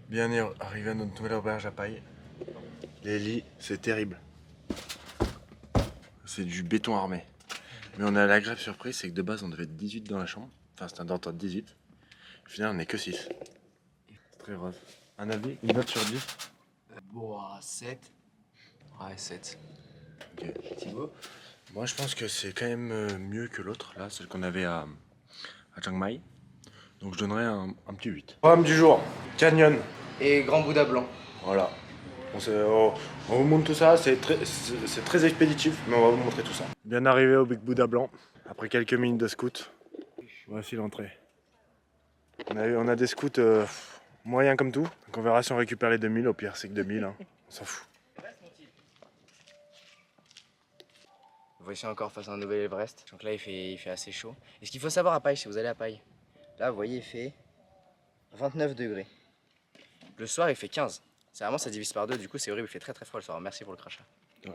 Bien arrivé à notre nouvelle auberge à paille. Les lits, c'est terrible. C'est du béton armé. Mais on a la grave surprise, c'est que de base on devait être 18 dans la chambre. Enfin c'était un dortoir de 18. Au final on est que 6. C'est très rose. Un avis, une note sur 10? Bon, 7. Ouais, 7. Ok. Thibaut? Moi je pense que c'est quand même mieux que l'autre, là, celle qu'on avait à Chiang Mai. Donc je donnerais un petit 8. Programme du jour, canyon. Et Grand Bouddha blanc. Voilà. On vous montre tout ça, c'est très expéditif, mais on va vous montrer tout ça. Bien arrivé au Big Bouddha blanc, après quelques minutes de scout. Voici l'entrée. On a des scouts moyens comme tout, donc on verra si on récupère les 2000, au pire c'est que 2000, hein. On s'en fout. Voici encore face à un nouvel Everest. Donc là il fait assez chaud. Et ce qu'il faut savoir à Paille, si vous allez à Paille, là vous voyez il fait 29 degrés. Le soir il fait 15. C'est vraiment ça divise par deux, du coup c'est horrible, il fait très très froid le soir. Merci pour le crachat. Ouais.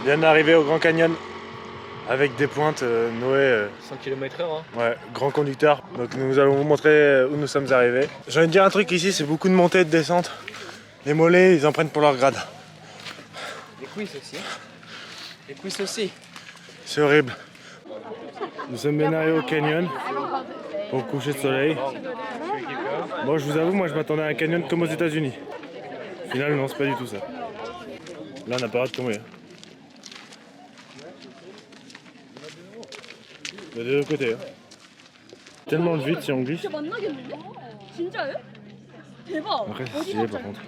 Bien arrivé au Grand Canyon avec des pointes, Noé. 100 km/h. Hein. Ouais, grand conducteur. Donc nous allons vous montrer où nous sommes arrivés. J'ai envie de dire un truc ici, c'est beaucoup de montées et de descentes. Les mollets, ils en prennent pour leur grade. Les cuisses aussi. Les cuisses aussi. C'est horrible. Nous sommes bien arrivés au canyon pour le coucher de soleil. Bon, je vous avoue, moi je m'attendais à un canyon comme aux États-Unis. Au final, non, c'est pas du tout ça. Là, on n'a pas le droit de tomber. De deux côtés. Hein. Tellement de vide si on glisse. Après, c'est stylé par contre.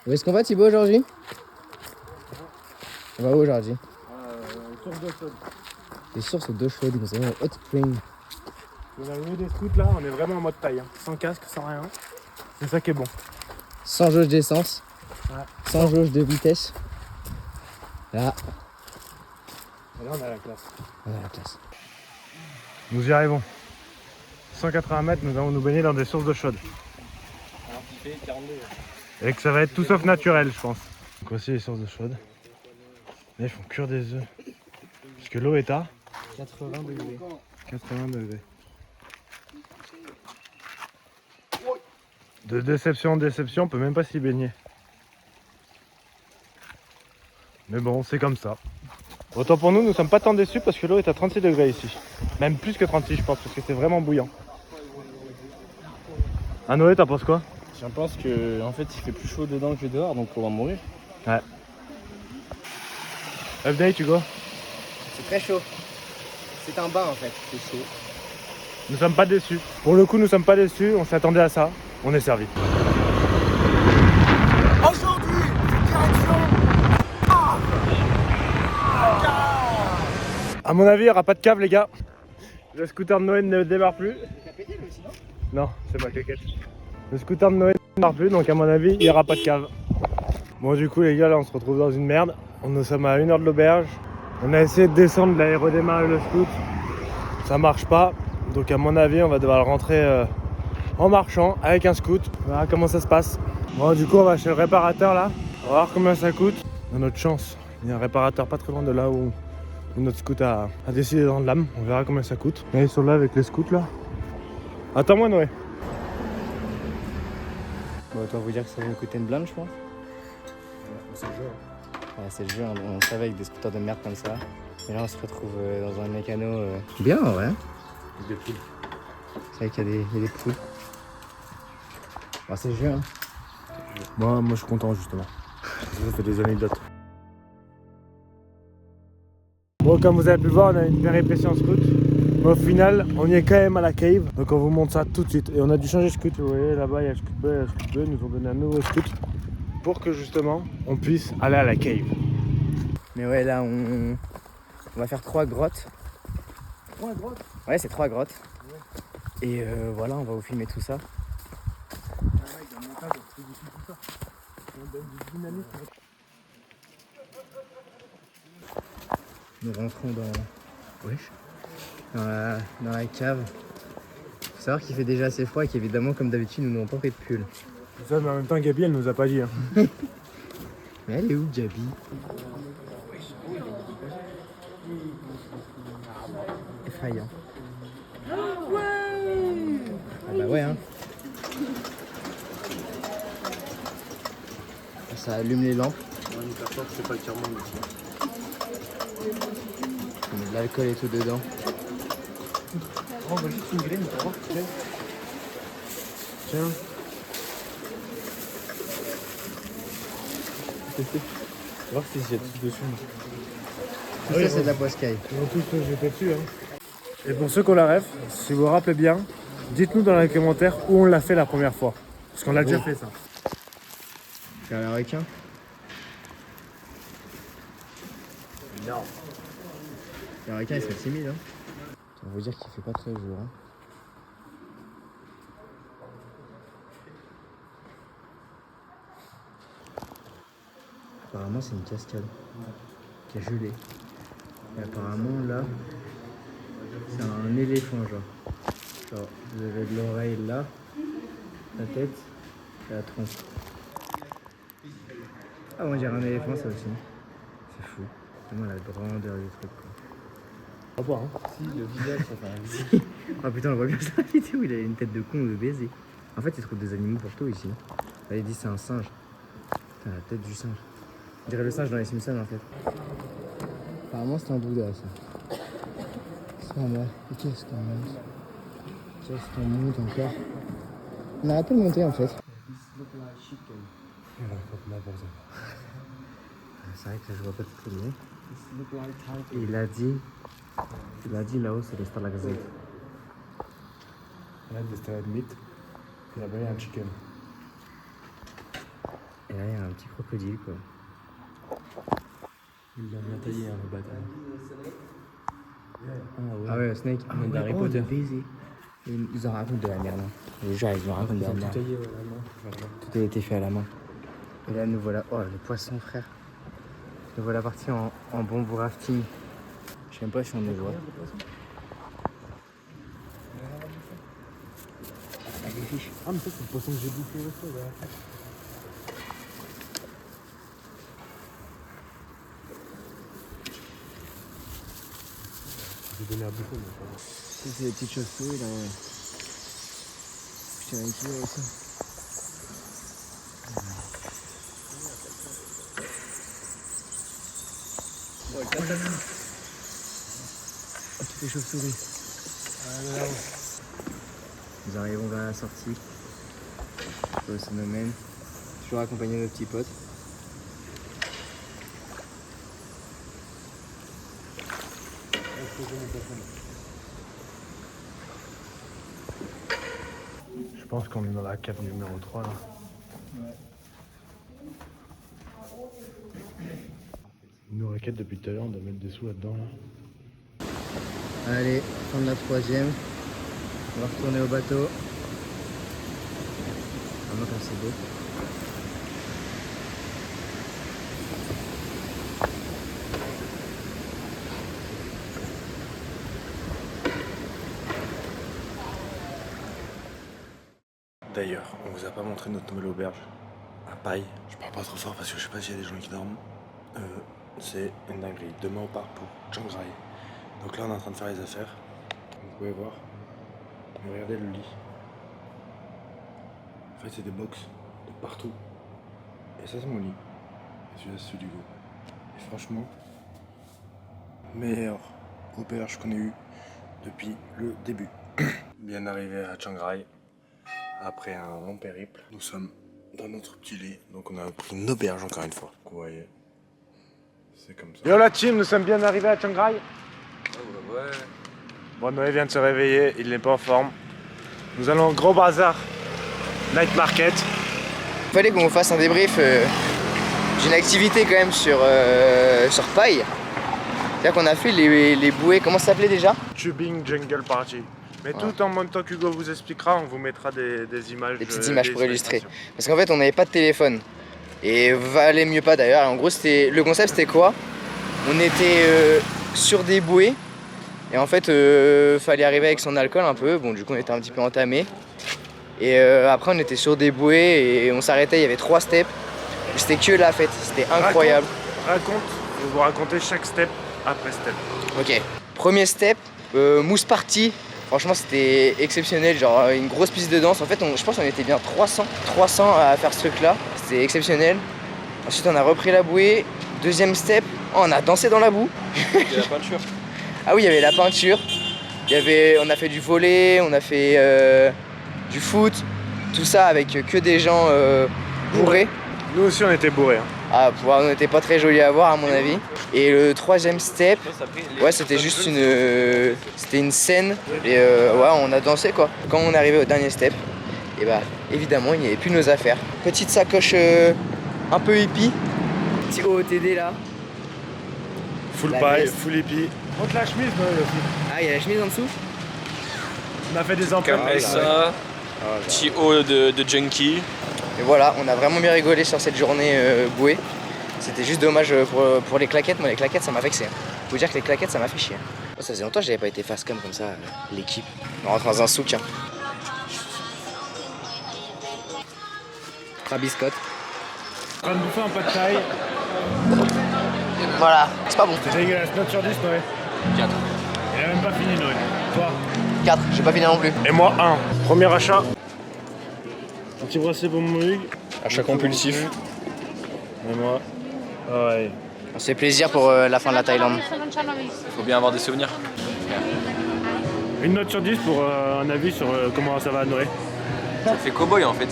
Où est-ce qu'on va Thibaut aujourd'hui? On va où aujourd'hui? Source d'eau chaude. Les sources d'eau chaude, nous avons hot spring. On a le des scouts là, on est vraiment en mode taille. Hein. Sans casque, sans rien. C'est ça qui est bon. Sans jauge d'essence, Ouais. sans jauge de vitesse. Là, Et là, on a la classe. on a la classe. Nous y arrivons. 180 mètres, nous allons nous baigner dans des sources d'eau chaude. Alors qu'il fait 42. Et que ça va être tout sauf naturel, je pense. Donc voici les sources d'eau chaude. Là, ils font cuire des œufs. Parce que l'eau est à 80 degrés. 80 degrés. De déception en déception, on peut même pas s'y baigner. Mais bon, c'est comme ça. Autant pour nous, nous sommes pas tant déçus parce que l'eau est à 36 degrés ici. Même plus que 36, je pense, parce que c'est vraiment bouillant. Ah Noé, t'en penses quoi? Je pense que en fait il fait plus chaud dedans que dehors, donc on va mourir. Ouais. Update, Hugo. C'est très chaud. C'est un bain en fait. C'est chaud. Nous sommes pas déçus. Pour le coup, nous sommes pas déçus. On s'attendait à ça. On est servi. Aujourd'hui, direction À mon avis, il n'y aura pas de cave, les gars. Le scooter de Noé ne démarre plus. Non, c'est ma caquette. Le scooter de Noé ne démarre plus, donc à mon avis, il n'y aura pas de cave. Bon, du coup, les gars, là, on se retrouve dans une merde. Nous sommes à 1 heure de l'auberge. On a essayé de descendre, là, et redémarrer le scoot. Ça marche pas. Donc, à mon avis, on va devoir rentrer en marchant avec un scoot. On verra comment ça se passe. Bon, du coup, on va chez le réparateur, là. On va voir combien ça coûte. On a notre chance. Il y a un réparateur pas très loin de là où notre scoot a décidé de rendre l'âme. On verra combien ça coûte. Et ils sont là avec les scouts, là. Attends-moi, Noé. Bon, autant vous dire que ça va nous coûter une blinde, je pense. C'est le jeu. Ouais, c'est le jeu, hein. On savait avec des scooters de merde comme ça. Et là, on se retrouve dans un mécano. Bien, ouais. Des poules. C'est vrai qu'il y a des poules. Bon, c'est le jeu, hein. Moi, je suis content, justement. Ça fait des anecdotes. Bon, comme vous avez pu voir, on a une péripétie en scoot. Mais au final, on y est quand même à la cave. Donc on vous montre ça tout de suite. Et on a dû changer de scout. Vous voyez là-bas, il y a le scout B, le scout B. Ils nous ont donné un nouveau scout pour que justement on puisse aller à la cave. Mais ouais, là, on va faire 3 grottes. 3 grottes. Ouais, c'est 3 grottes. Ouais. Et voilà, on va vous filmer tout ça. Nous rentrons dans la cave. Faut savoir qu'il fait déjà assez froid et qu'évidemment, comme d'habitude, nous n'avons pas pris de pull. Ça, mais en même temps, Gabi, elle nous a pas dit. Hein. Mais elle est où, Gabi? Effrayant. Ah bah ouais, hein. Ça allume les lampes. On est d'accord que c'est pas le tiers-monde ici. On met de l'alcool et tout dedans. On va juste une graine, tu vas voir. Tiens. Tester. On va voir si j'ai tout dessus. Tout ça, c'est de la poiscaille. Ils vont tous se jeter dessus. Hein. Et pour ceux qui ont la ref, si vous vous rappelez bien, dites-nous dans les commentaires où on l'a fait la première fois. Parce qu'on l'a déjà fait ça. Faire un requin? Non. Le requin, il serait timide, hein. Ça veut dire qu'il fait pas très jour, hein. Apparemment, c'est une cascade qui a gelé. Et apparemment, là, c'est un éléphant, genre. Vous avez de l'oreille là, la tête et la tronche. Ah, on dirait un éléphant, ça aussi. C'est fou. Vraiment la grandeur du truc, quoi. On va voir. Hein. Si, le visage, ça fait un Ah putain, on voit bien ça la vidéo, il a une tête de con ou de baiser. En fait, il trouve des animaux pour tout ici. Là, il dit c'est un singe. Putain, la tête du singe. On dirait le singe dans les Simpsons en fait. Apparemment, c'est un Bouddha ça. C'est pas mal. Et qu'est-ce qu'on monte? Qu'est-ce qu'on monte encore? On n'arrête pas de monter en fait. C'est vrai que là, je vois pas de premier. Et il a dit là-haut, c'est les stalagmites. Là, des stalagmites. Et là-bas, il y a un chicken. Et là, il y a un petit crocodile, quoi. Il l'a bien taillé, hein, le bâtard. Ah ouais, Snake, il vient d'Harry Potter. Ils en racontent de la merde. Hein. Les gens, ils en racontent de la Tout merde. taillé, ouais, la main. Voilà. Tout a été fait à la main. Et là, nous voilà. Oh, les poissons, frère. Nous voilà partis en bamboo rafting. Je sais même pas si on les voit. Ah, mais ça, c'est le poisson que j'ai bouffé au sol. J'ai donné à bouffer, mais pas bon. C'est des petites chauves-souris là. Je tiens un kilo aussi. Oh, toutes les chauves-souris. Nous arrivons vers la sortie. Au Phénomène. Toujours accompagné de nos petits potes. Je pense qu'on est dans la cave numéro 3 là. Ouais. Ils nous raquette depuis tout à l'heure, on doit mettre des sous là-dedans. Là. Allez, fin de la 3e. On va retourner au bateau. Vraiment comme c'est beau. D'ailleurs, on vous a pas montré notre nouvelle auberge à Paille. Je parle pas trop fort parce que je sais pas s'il y a des gens qui dorment. C'est une dinguerie. Demain on part pour Chiang Rai. Donc là on est en train de faire les affaires. Vous pouvez voir. Mais regardez le lit. En fait c'est des box de partout. Et ça c'est mon lit. Et celui-là c'est celui du go. Et franchement, meilleure auberge qu'on ait eu depuis le début. Bien arrivé à Chiang Rai. Après un long périple, nous sommes dans notre petit lit, donc on a pris une auberge encore une fois. Vous voyez, c'est comme ça. Yo la team, nous sommes bien arrivés à Chiang Rai. Ouais. Bon, Noé vient de se réveiller, il n'est pas en forme. Nous allons au gros bazar, night market. Il fallait qu'on vous fasse un débrief d'une activité quand même sur paille. C'est-à-dire qu'on a fait les bouées, comment ça s'appelait déjà? Tubing Jungle Party. Mais tout en même temps qu'Hugo vous expliquera, on vous mettra des images. Des petites images pour illustrer. Parce qu'en fait, on n'avait pas de téléphone. Et valait mieux pas d'ailleurs. En gros, le concept c'était quoi? On était sur des bouées. Et en fait, fallait arriver avec son alcool un peu. Bon, du coup, on était un petit peu entamé. Et après, on était sur des bouées et on s'arrêtait. Il y avait 3 steps. C'était que la fête. C'était incroyable. Raconte, je vais vous raconter chaque step après step. Ok. Premier step, mousse party. Franchement, c'était exceptionnel. Genre, une grosse piste de danse. En fait, je pense qu'on était bien 300 à faire ce truc-là. C'était exceptionnel. Ensuite, on a repris la bouée. Deuxième step, on a dansé dans la boue. Il y a la peinture. Ah oui, il y avait la peinture. On a fait du volley, on a fait du foot. Tout ça avec que des gens bourrés. Nous aussi, on était bourrés. Hein. Ah, on n'était pas très jolis à voir à mon avis. Et le troisième step, ouais, c'était juste une scène. Et ouais, on a dansé quoi. Quand on est arrivé au dernier step, et bah évidemment, il n'y avait plus nos affaires. Petite sacoche un peu hippie. Petit OOTD là. Full La paille, veste. full hippie. Montre la chemise, Noël aussi. Ah, il y a la chemise en dessous. On a fait des emplettes. Comme ça, petit haut de junkie. Et voilà, on a vraiment bien rigolé sur cette journée bouée. C'était juste dommage pour les claquettes. Moi, les claquettes, ça m'a vexé. Faut dire que les claquettes, ça m'a fait chier. Oh, ça faisait longtemps que j'avais pas été face cam comme ça, l'équipe. On rentre dans un souk. Hein. Biscotte. On va bouffer un pas de taille. Voilà, c'est pas bon. C'est dégueulasse. Note sur 10, Noé. 4. Il a même pas fini, Noé. Toi. 4, j'ai pas fini non plus. Et moi, 1. Premier achat. Un petit bracelet pour mon Hugues. Achat compulsif. Et moi. Ah ouais. On se fait plaisir pour la fin de la Thaïlande. Faut bien avoir des souvenirs. Une note sur 10 pour un avis sur comment ça va à Noé. Ça fait cow-boy en fait.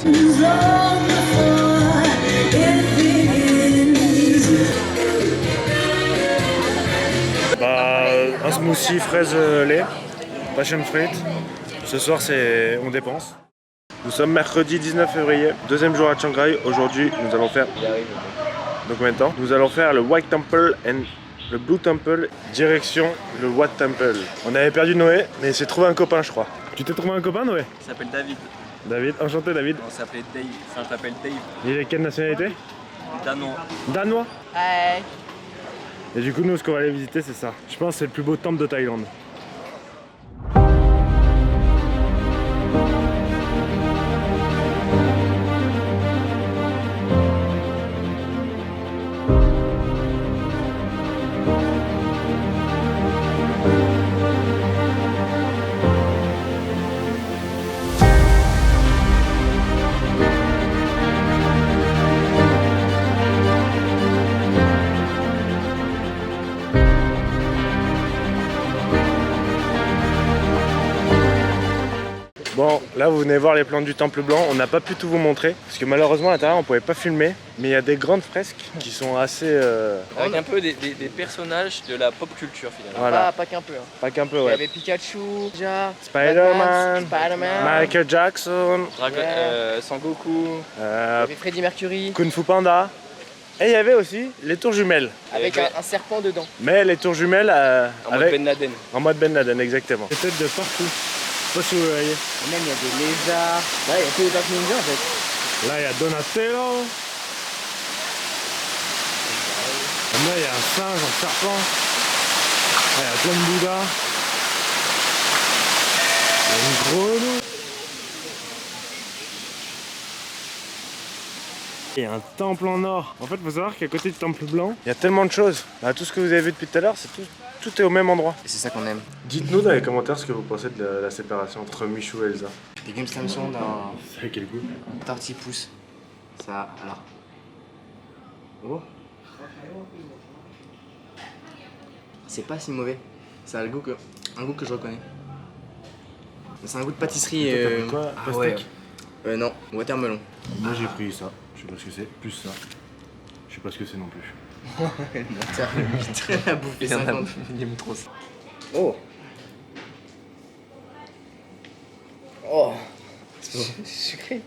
Bah, un smoothie fraise lait, passion fruit. Ce soir, on dépense. Nous sommes mercredi 19 février, deuxième jour à Chiang Rai. Aujourd'hui, nous allons faire. Donc combien de temps? Nous allons faire le White Temple et le Blue Temple, direction le Wat Temple. On avait perdu Noé, mais il s'est trouvé un copain, je crois. Tu t'es trouvé un copain, Noé? Il s'appelle David. David, enchanté David. On s'appelait Dave. Enfin, je t'appelle Dave. Il est quelle nationalité? Danois. Danois. Hey. Et du coup, nous, ce qu'on va aller visiter, c'est ça. Je pense que c'est le plus beau temple de Thaïlande. Bon, là vous venez voir les plans du Temple Blanc, on n'a pas pu tout vous montrer, parce que malheureusement à l'intérieur on pouvait pas filmer, mais il y a des grandes fresques qui sont assez... Avec un peu des personnages de la pop culture finalement. Voilà, Pas qu'un peu. Hein. pas qu'un peu, Il y ouais. avait Pikachu, déjà. Spider-Man, Spider-Man. Michael Jackson, Sangoku. Il y avait Freddie Mercury. Kung Fu Panda, et il y avait aussi les tours jumelles. Avec un serpent dedans. Mais les tours jumelles En mode Ben Laden. en mode Ben Laden, exactement. C'est peut-être de partout. Je sais pas si vous voyez. Et même il y a des lézards. Ouais, il y a tous les tortues ninja en fait. Là il y a Donatello. Là il y a un singe, un serpent. Là il y a plein de Bouddha. Il y a une grenouille. Il y a un temple en or. En fait, il faut savoir qu'à côté du temple blanc, il y a tellement de choses. Bah, tout ce que vous avez vu depuis tout à l'heure, c'est tout est au même endroit. Et c'est ça qu'on aime. Dites-nous dans les commentaires ce que vous pensez de la séparation entre Michou et Elsa. Des Games Samsung d'un Ça a quel goût? tortipousse. Ça, alors. Oh. C'est pas si mauvais. Ça a un goût que je reconnais. C'est un goût de pâtisserie. Toi, t'as pris quoi? Ah Pastèque? ouais. Non, watermelon. Moi j'ai pris ça. Je sais pas ce que c'est. Plus ça. Je sais pas ce que c'est non plus. Watermelon. À bouffer 50. Il aime trop ça. Oh. Oh, c'est sucré.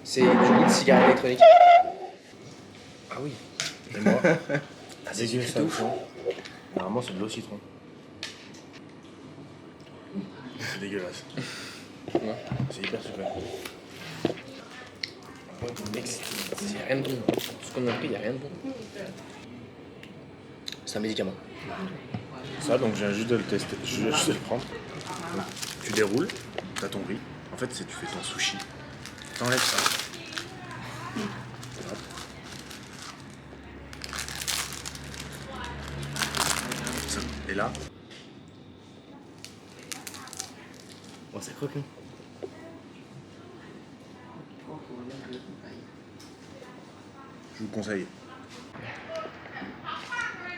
C'est du goût de cigarette électronique. Ah oui. Et moi, C'est dégueu sucré ça. de ouf. Normalement, c'est de l'eau au citron. C'est dégueulasse. C'est hyper sucré. Mec, c'est rien de bon. Tout ce qu'on a pris, il n'y a rien de bon. C'est un médicament. Ça, donc je viens juste de le tester. Je viens juste de le prendre. Donc, tu déroules, t'as ton riz. En fait, c'est tu fais ton sushi. T'enlèves ça. Hop. Ça. Et là, Oh, c'est croquant. je vous conseille.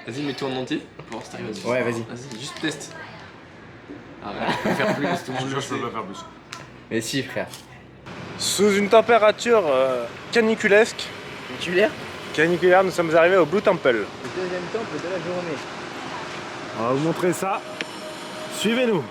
Vas-y, mets-toi en entier pour voir si t'arrives à Ouais, vas-y. Vas-y, juste teste. Arrête, je peux faire plus, tout le monde le sait. pas faire plus. Mais si, frère. Sous une température caniculaire, nous sommes arrivés au Blue Temple. Le deuxième temple de la journée. On va vous montrer ça. Suivez-nous.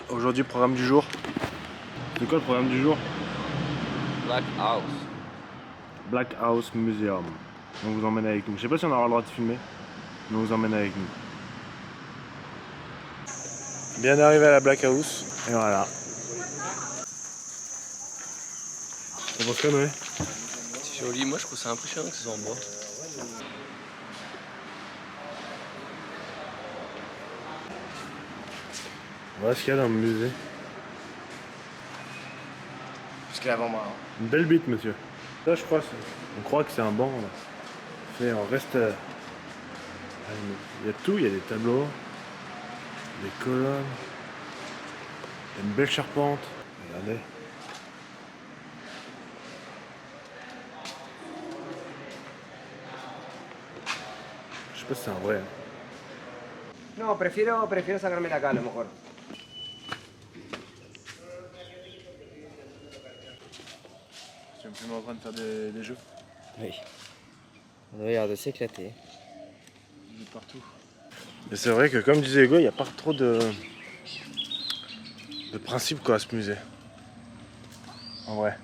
Aujourd'hui, programme du jour. C'est quoi le programme du jour? Black House. Black House Museum. On vous emmène avec nous. Je sais pas si on aura le droit de filmer, mais on vous emmène avec nous. Bien arrivé à la Black House. Et voilà. On pense quoi, Noé? C'est joli, moi je trouve ça impressionnant que ce soit en bois. Voilà ce qu'il y a dans le musée. Jusqu'à l'avant-bras. Une belle bite, monsieur. Ça, je crois, on croit que c'est un banc. Là. Fait, on reste. Il y a tout, il y a des tableaux, des colonnes, il y a une belle charpente. Regardez. Je sais pas si c'est un vrai. Hein. No, prefiero sacarme la acá a lo mejor. Tu me filmes en train de faire des jeux? Oui. On a l'air de s'éclater. De partout. Mais c'est vrai que comme disait Hugo, il n'y a pas trop de principe quoi à ce musée. En vrai.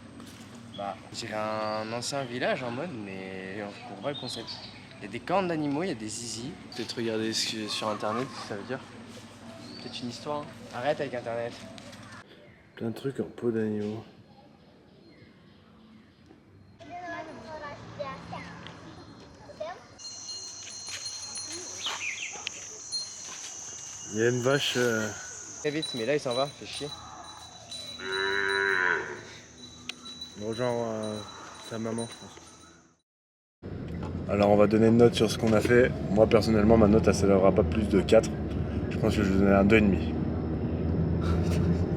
Bah, je dirais un ancien village en mode, mais on comprend pas le concept. Il y a des cornes d'animaux, il y a des zizi. Peut-être regarder sur internet, ça veut dire. Peut-être une histoire. Arrête avec internet. Plein de trucs en peau d'animaux. Il y a une vache. Très vite, mais là il s'en va, fait chier. Genre sa maman, je pense. Alors on va donner une note sur ce qu'on a fait. Moi personnellement, ma note elle s'élèvera pas plus de 4. Je pense que je vais donner un 2,5.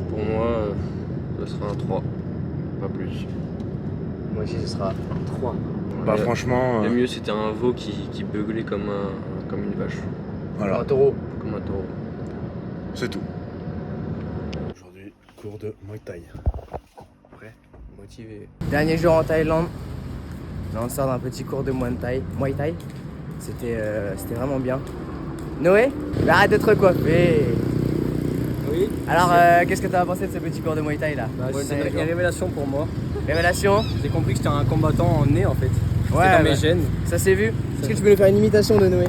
Pour moi, ce sera un 3. Pas plus. Moi aussi ce sera un 3. Bah franchement, Le mieux c'était un veau qui beuglait comme une vache. voilà, Un taureau. Comme un taureau. c'est tout. Aujourd'hui, cours de Muay Thai. Prêt? Motivé. Dernier jour en Thaïlande. Là on sort d'un petit cours de Muay Thai. C'était vraiment bien. Noé, arrête de te recoiffer. Oui. Alors qu'est-ce que t'as pensé de ce petit cours de Muay Thai là? C'est une révélation pour moi. Révélation? J'ai compris que j'étais un combattant en né en fait. Ouais, C'était dans mes bah, gènes. ça s'est vu. Est-ce que tu peux nous faire une imitation de Noé?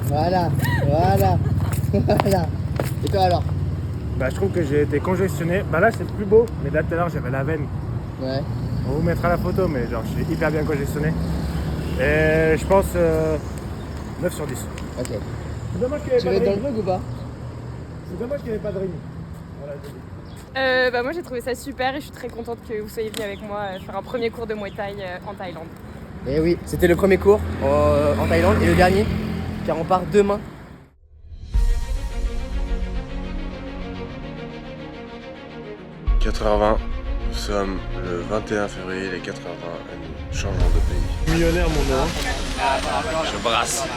Voilà. Et toi alors? Bah je trouve que j'ai été congestionné. Bah là c'est plus beau, mais là tout à l'heure j'avais la veine. Ouais. On vous mettra la photo, mais genre je suis hyper bien congestionné. Et je pense 9 sur 10. Ok. C'est dommage qu'il n'y Tu avait veux pas être de dans le ring. vlog ou pas? C'est dommage qu'il n'y avait pas de ring. Voilà, je dis. Moi j'ai trouvé ça super et je suis très contente que vous soyez venus avec moi faire un premier cours de Muay Thai en Thaïlande. Et oui, c'était le premier cours en Thaïlande et le dernier, car on part demain. – 4h20, nous sommes le 21 février, les 4h20 et nous changeons de pays. Millionnaire mon nom. Je brasse.